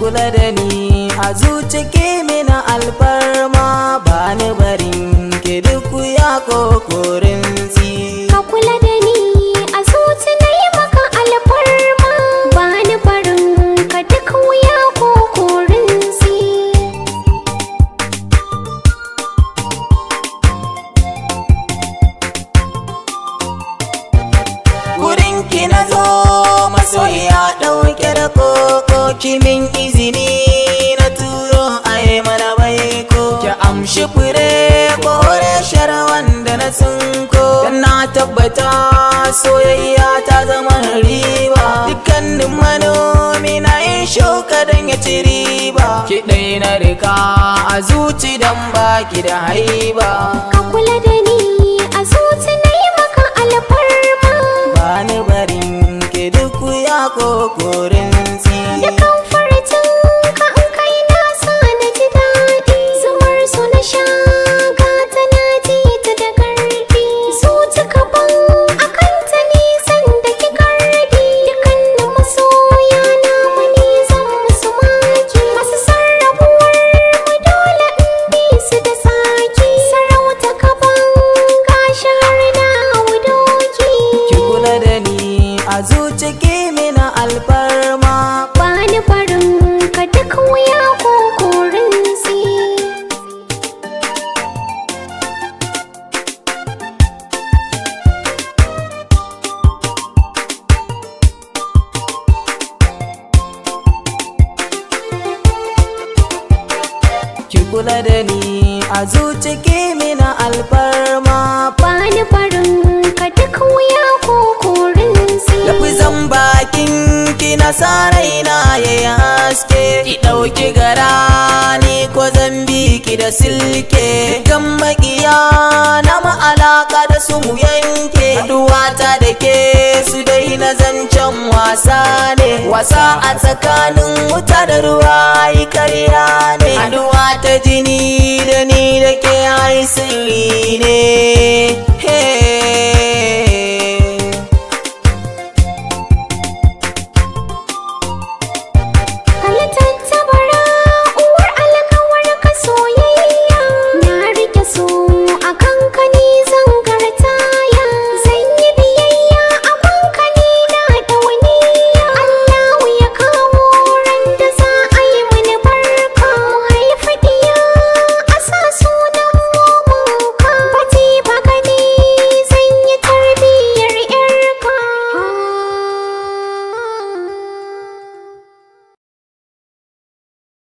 kula da ni a zuci ke mina alfarma ba ni barin ki duk ya kokorin si. Ka kula da ni a zuci na yi maka alfarma ba ni barin ka duk wuya kokorin si. Gurin ki na zo masoyiya ɗauke da koko, kimin izini na turo ai mana baiko. Ki amshi fure kore sharawan da na tsinko, dan na tabbata soyayya ta zama riba. Dukkanin manomi na yin shuka dan ya ci riba. Ki ɗai na rika a zuci dan baki da haiba. Ka kula da ni a zuci na yi maka alfarma ba ni barin ki duk ya kokorin si. dukan farcin ka in kai na sa na ji daɗi. Zumar su na sha gata na ji ta da gardi. Zuci ka ban akan ta nisan da ki gardi. Dukkanin masoya na mani zan musu maki. Masu sarrafuwar mu dole in bi su da saki. Sarauta ka ban gashi har na hau doki. Ki kula da ni a zuci ke mina alfarma Ba ni barin ka duk wuya kokorin si. ki kula da ni a zuci ke mina alfarma. Ba ni barin ka duk wuya kokorin si. Lafizan bakin ki na sa raina yayi haske. Ki ɗauki gara ni ko zan bi ki da silke. Dukkan makiya na ma'alaka da su mu yanke. Haduwata da ke su dai na zancen wasa ne. Wasa a tsakanin wuta da ruwa yi karya ne. Haduwa ta jini da ni da ke ai sirri ne. Hey.